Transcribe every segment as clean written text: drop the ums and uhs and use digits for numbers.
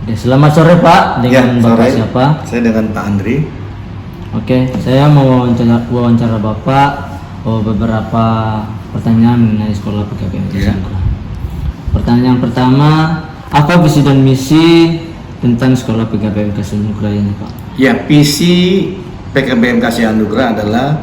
Oke, selamat sore Pak. Dengan Bapak sore. siapa? Saya dengan Pak Andri. Oke, saya mau wawancara Bapak beberapa pertanyaan mengenai sekolah PKBM Kasih-Anugerah. Pertanyaan pertama, apa visi dan misi tentang sekolah PKBM Kasih-Anugerah ini Pak? Ya, visi PKBM Kasih-Anugerah adalah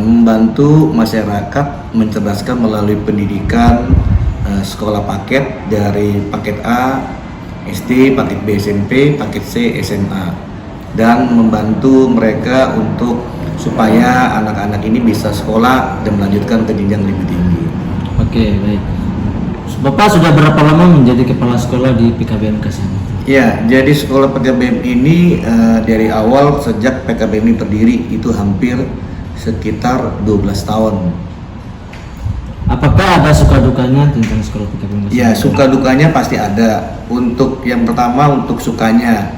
membantu masyarakat mencerdaskan melalui pendidikan sekolah paket dari paket A, SD, paket B, SMP, paket C, SMA, dan membantu mereka untuk supaya anak-anak ini bisa sekolah dan melanjutkan ke jenjang lebih tinggi. Oke, baik. Bapak sudah berapa lama menjadi kepala sekolah di PKBM Kasih-Anugerah? Ya, jadi sekolah PKBM ini dari awal sejak PKBM ini berdiri itu hampir sekitar 12 tahun. Apakah ada suka dukanya tentang sekolah PKBM Kasih-Anugerah? Ya, suka dukanya pasti ada. Untuk yang pertama, untuk sukanya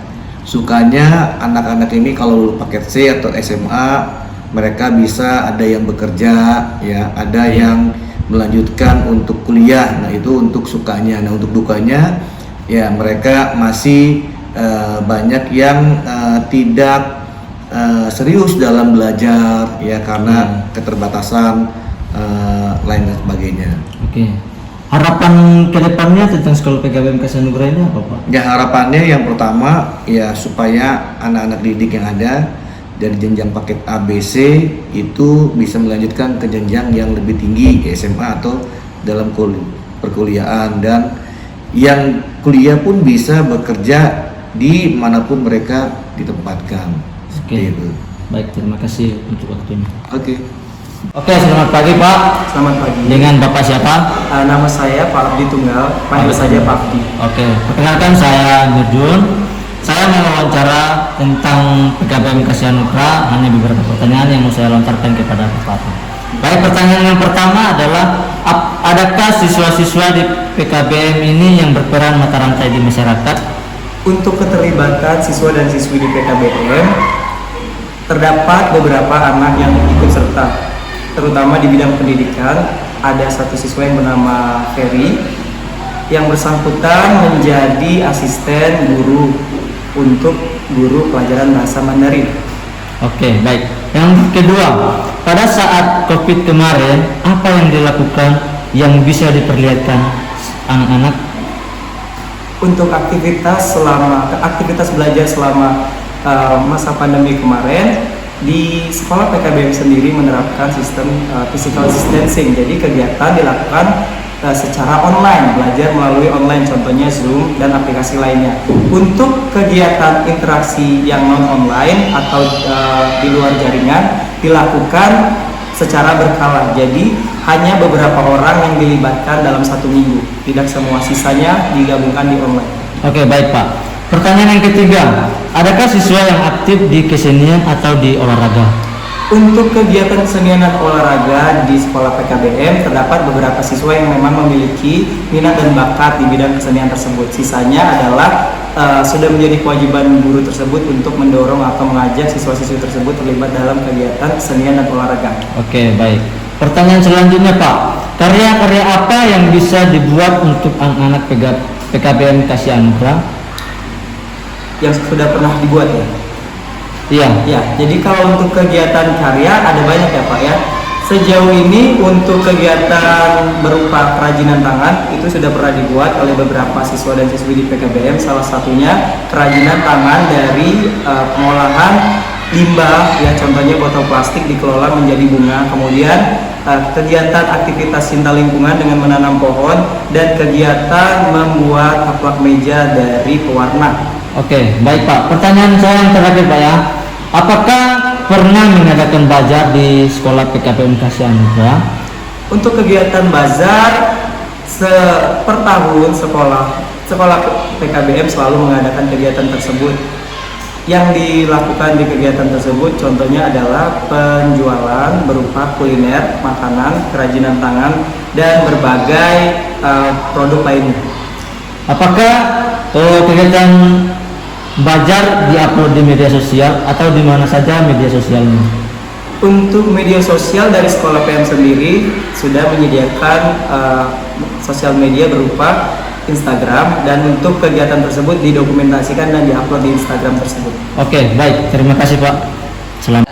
anak-anak ini kalau lulus paket C atau SMA mereka bisa ada yang bekerja, ya, ada yang melanjutkan untuk kuliah. Nah, itu untuk sukanya. Nah, untuk dukanya ya mereka masih banyak yang tidak serius dalam belajar, ya, karena keterbatasan lain dan sebagainya. Oke. Harapan kedepannya tentang sekolah PKBM Kasih-Anugerah ini apa Pak? Ya, harapannya yang pertama ya supaya anak-anak didik yang ada dari jenjang paket A, B, C itu bisa melanjutkan ke jenjang yang lebih tinggi, SMA atau dalam perkuliahan, dan yang kuliah pun bisa bekerja di manapun mereka ditempatkan. Seperti itu. Baik, terima kasih untuk waktunya. Oke, selamat pagi Pak. Selamat pagi. Dengan Bapak siapa? Nama saya Pak Abdi Tunggal, panggil saja Pak Abdi. Oke, perkenalkan saya Nurjun. Saya mau wawancara tentang PKBM Kasih-Anugerah. Hanya beberapa pertanyaan yang mau saya lontarkan kepada Bapak. Baik, pertanyaan yang pertama adalah adakah siswa-siswa di PKBM ini yang berperan mata rantai di masyarakat? Untuk keterlibatan siswa dan siswi di PKBM, terdapat beberapa anak yang ikut serta, terutama di bidang pendidikan. Ada satu siswa yang bernama Ferry yang bersangkutan menjadi asisten guru untuk guru pelajaran bahasa Mandarin. Oke, baik. Yang kedua, pada saat COVID kemarin, apa yang dilakukan yang bisa diperlihatkan anak-anak? Untuk aktivitas belajar selama masa pandemi kemarin, di sekolah PKBM sendiri menerapkan sistem physical distancing. Jadi kegiatan dilakukan secara online, belajar melalui online, contohnya Zoom dan aplikasi lainnya. Untuk kegiatan interaksi yang non online atau di luar jaringan dilakukan secara berkala. Jadi hanya beberapa orang yang dilibatkan dalam satu minggu, tidak semua, sisanya digabungkan di online. Oke, baik Pak. Pertanyaan yang ketiga, adakah siswa yang aktif di kesenian atau di olahraga? Untuk kegiatan kesenian dan olahraga di sekolah PKBM terdapat beberapa siswa yang memang memiliki minat dan bakat di bidang kesenian tersebut. Sisanya adalah sudah menjadi kewajiban guru tersebut untuk mendorong atau mengajak siswa-siswi tersebut terlibat dalam kegiatan kesenian dan olahraga. Oke, baik. Pertanyaan selanjutnya Pak, karya-karya apa yang bisa dibuat untuk anak-anak PKBM Kasih-Anugerah? Yang sudah pernah dibuat ya? Iya. Ya, jadi kalau untuk kegiatan karya ada banyak ya Pak ya. Sejauh ini untuk kegiatan berupa kerajinan tangan itu sudah pernah dibuat oleh beberapa siswa dan siswi di PKBM. Salah satunya kerajinan tangan dari pengolahan limbah, ya, contohnya botol plastik dikelola menjadi bunga. Kemudian kegiatan aktivitas cinta lingkungan dengan menanam pohon, dan kegiatan membuat taplak meja dari pewarna. Oke, baik Pak. Pertanyaan saya yang terakhir Pak ya. Apakah pernah mengadakan bazar di sekolah PKBM Kasih-Anugerah? Untuk kegiatan bazar per tahun sekolah PKBM selalu mengadakan kegiatan tersebut. Yang dilakukan di kegiatan tersebut contohnya adalah penjualan berupa kuliner, makanan, kerajinan tangan, dan berbagai produk lainnya. Apakah kegiatan bazar diupload di media sosial atau di mana saja media sosialnya? Untuk media sosial dari sekolah PM sendiri sudah menyediakan sosial media berupa Instagram, dan untuk kegiatan tersebut didokumentasikan dan diupload di Instagram tersebut. Oke, baik. Terima kasih Pak. Selamat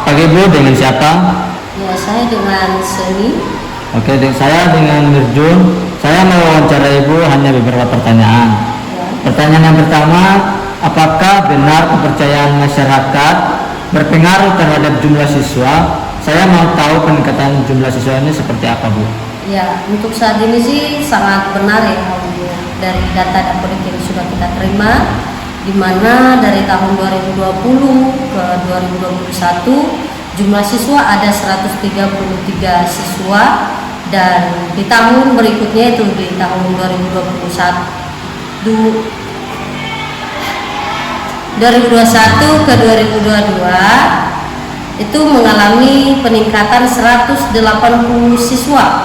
pagi Bu. Dengan siapa? Ya, saya dengan Seni. Oke, saya dengan Mirjun. Saya mau wawancara Ibu hanya beberapa pertanyaan. Ya. Pertanyaan yang pertama, apakah benar kepercayaan masyarakat berpengaruh terhadap jumlah siswa? Saya mau tahu peningkatan jumlah siswa ini seperti apa Bu? Ya, untuk saat ini sih sangat benar ya alhamdulillah. Dari data Dapodik yang sudah kita terima, di mana dari tahun 2020 ke 2021 jumlah siswa ada 133 siswa, dan di tahun berikutnya itu di tahun 2021 ke 2022 itu mengalami peningkatan 180 siswa,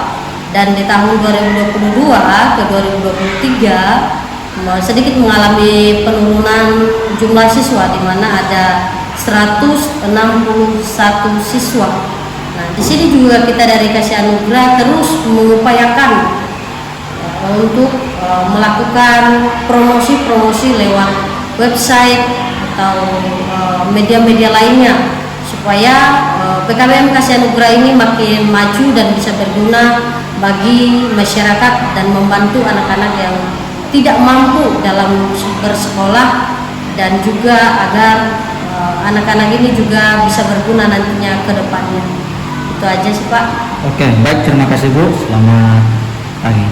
dan di tahun 2022 ke 2023 sedikit mengalami penurunan jumlah siswa, di mana ada 161 siswa. Nah, di sini juga kita dari Kasih Anugerah terus mengupayakan untuk melakukan promosi-promosi lewat website atau media-media lainnya, supaya PKBM Kasih Anugerah ini makin maju dan bisa berguna bagi masyarakat dan membantu anak-anak yang tidak mampu dalam bersekolah, dan juga agar anak-anak ini juga bisa berguna nantinya ke depannya. Itu aja sih Pak. Oke, baik. Terima kasih Bu. Selamat pagi.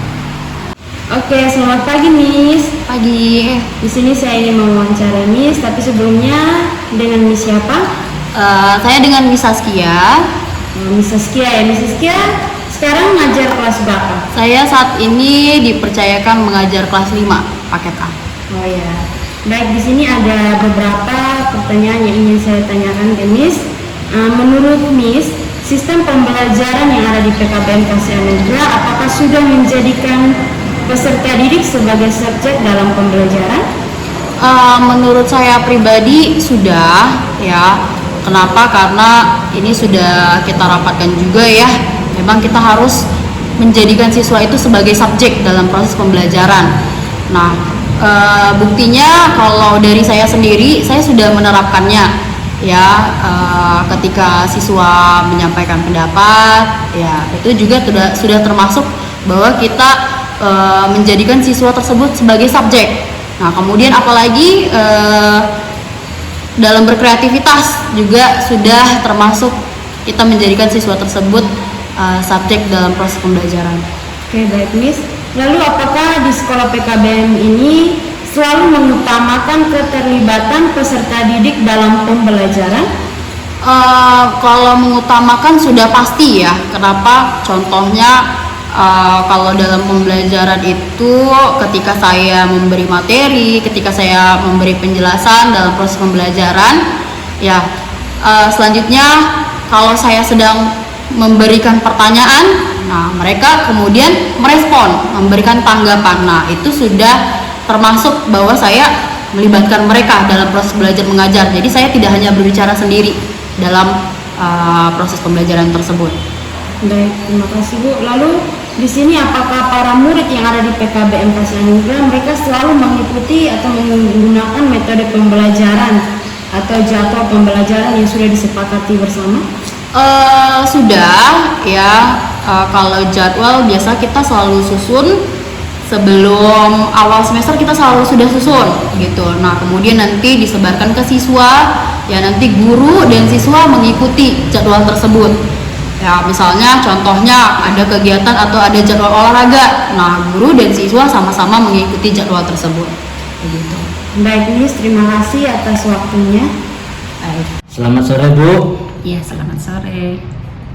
Oke, selamat pagi Miss. Pagi. Di sini saya ingin mewawancara Miss, tapi sebelumnya dengan Miss siapa? Saya dengan Miss Saskia. Miss Saskia ya. Miss Saskia sekarang ngajar kelas berapa? Saya saat ini dipercayakan mengajar kelas 5 paket A. Oh ya. Baik, di sini ada beberapa pertanyaan yang ingin saya tanyakan ke Miss. Menurut Miss, sistem pembelajaran yang ada di PKBM Kasih Anugerah apakah sudah menjadikan peserta didik sebagai subjek dalam pembelajaran? Menurut saya pribadi sudah ya. Kenapa? Karena ini sudah kita rapatkan juga ya. Memang kita harus menjadikan siswa itu sebagai subjek dalam proses pembelajaran. Nah, buktinya kalau dari saya sendiri, saya sudah menerapkannya ya. Ketika siswa menyampaikan pendapat, ya itu juga sudah termasuk bahwa kita menjadikan siswa tersebut sebagai subjek. Nah, kemudian apalagi dalam berkreativitas juga sudah termasuk kita menjadikan siswa tersebut subjek dalam proses pembelajaran. Oke, baik Miss. Lalu apakah di sekolah PKBM ini selalu mengutamakan keterlibatan peserta didik dalam pembelajaran? Kalau mengutamakan sudah pasti ya. Kenapa? Contohnya kalau dalam pembelajaran itu ketika saya memberi materi, ketika saya memberi penjelasan dalam proses pembelajaran, ya selanjutnya kalau saya sedang memberikan pertanyaan, nah mereka kemudian merespon, memberikan tanggapan. Nah, itu sudah termasuk bahwa saya melibatkan mereka dalam proses belajar mengajar. Jadi saya tidak hanya berbicara sendiri dalam proses pembelajaran tersebut. Baik, terima kasih Bu. Lalu di sini apakah para murid yang ada di PKBM Kasih Anugerah mereka selalu mengikuti atau menggunakan metode pembelajaran atau jadwal pembelajaran yang sudah disepakati bersama? Sudah ya. Kalau jadwal biasa kita selalu susun sebelum awal semester, kita selalu sudah susun gitu. Nah, kemudian nanti disebarkan ke siswa, ya nanti guru dan siswa mengikuti jadwal tersebut. Ya, misalnya contohnya ada kegiatan atau ada jadwal olahraga. Nah, guru dan siswa sama-sama mengikuti jadwal tersebut. Begitu. Baik Miss, terima kasih atas waktunya. Baik. Selamat sore Bu. Iya, selamat sore.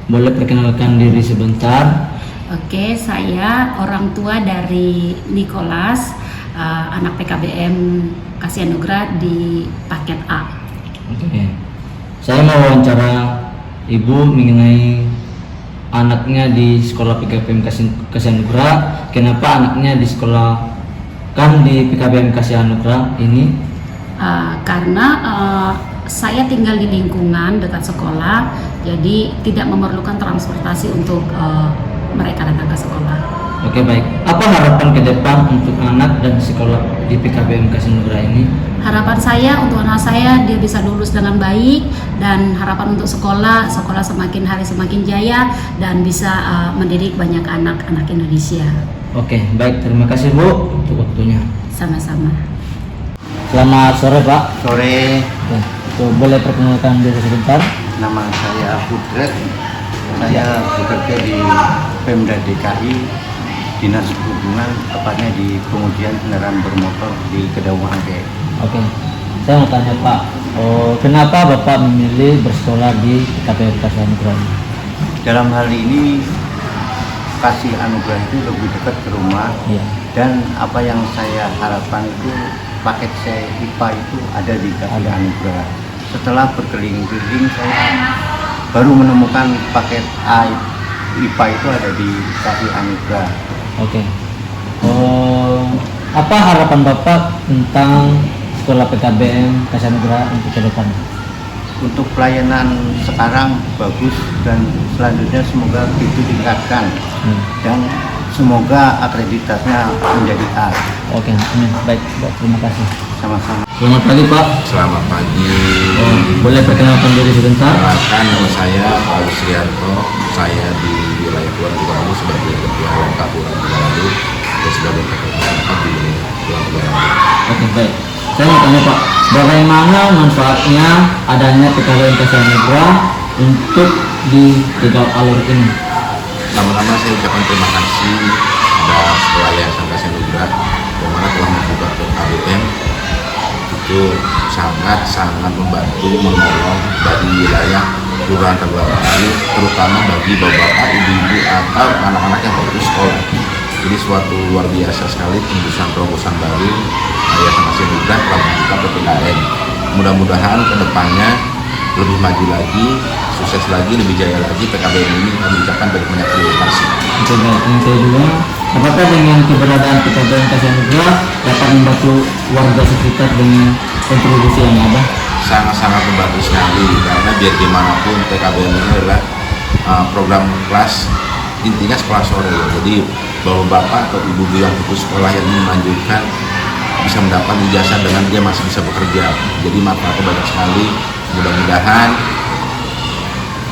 Boleh perkenalkan diri sebentar? Oke, saya orang tua dari Nicholas, anak PKBM Kasih Anugerah di paket A. Oke. Saya mau wawancara Ibu mengenai anaknya di sekolah PKBM Kasih Anugerah. Kenapa anaknya di sekolah kan di PKBM Kasih Anugerah ini? Karena saya tinggal di lingkungan dekat sekolah, jadi tidak memerlukan transportasi untuk mereka datang ke sekolah. Oke, baik. Apa harapan ke depan untuk anak dan sekolah di PKBM Kasih Anugerah ini? Harapan saya untuk anak saya dia bisa lulus dengan baik, dan harapan untuk sekolah semakin hari semakin jaya dan bisa mendidik banyak anak-anak Indonesia. Oke, baik. Terima kasih Bu untuk waktunya. Sama-sama. Selamat sore Pak. Sore, Oke, boleh perkenalkan diri sebentar? nama saya Putret. Saya bekerja di Pemda DKI, Dinas Perhubungan, tepatnya di pengujian kendaraan bermotor di Kedawang Angke. Oke, saya mau tanya Pak, kenapa Bapak memilih bersekolah di PKBM Kasih Anugerah ini? Dalam hal ini, Kasih Anugerah itu lebih dekat ke rumah, Iya. dan apa yang saya harapkan itu paket saya IPA itu ada di Kasih Anugerah. Setelah berkeliling-keliling, saya baru menemukan paket A IPA itu ada di Kasih Anugerah. Oke. Apa harapan Bapak tentang sekolah PKBM Kasih Anugerah untuk ke depan? Untuk pelayanan sekarang bagus, dan selanjutnya semoga itu ditingkatkan dan semoga akreditasnya menjadi A. Oke, amin. Baik, Pak, terima kasih. Sama-sama. Selamat pagi Pak. Selamat pagi. Boleh perkenalkan diri sebentar? Perkenalkan, nama saya Paulus Srianto. Saya di wilayah Kulon Progo sebagai Ketua Kabupaten Progo dan sebagai Ketua di Kulon Progo. Oke, baik. Saya mau tanya Pak, bagaimana manfaatnya adanya PKBM Kasih Anugerah untuk di Tegal Alur ini? Pertama-tama saya ucapkan terima kasih pada Sekolah Yayasan Kasih Anugerah yang mana telah membuka PKBM. Itu sangat membantu, menolong bagi wilayah Kelurahan Tegal Alur, terutama bagi bapak-bapak, ibu-ibu atau anak-anak yang baru sekolah. Jadi suatu luar biasa sekali terobosan baru Yayasan Kasih Anugerah telah membuka PKBM. Mudah-mudahan kedepannya lebih maju lagi, sukses lagi, lebih jaya lagi. PKBM ini kami ucapkan banyak terima kasih. Oke, baik. Yang kedua, apakah dengan keberadaan PKBM Kasih Anugerah dapat membantu warga sekitar dengan kontribusi yang ada? Sangat-sangat membantu sekali, karena biar gimana pun PKBM ini adalah program kelas, intinya sekolah sore ya. Jadi bapak-bapak atau ibu-ibu yang putus sekolah yang ingin melanjutkan bisa mendapat ijazah dengan dia masih bisa bekerja. Jadi manfaatnya banyak sekali. Mudah-mudahan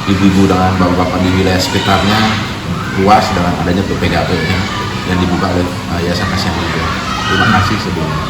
ibu-ibu dengan bapak-bapak di wilayah sekitarnya puas dengan adanya PKBM yang dibuka oleh Yayasan Kasih Anugerah. Terima kasih sebelumnya.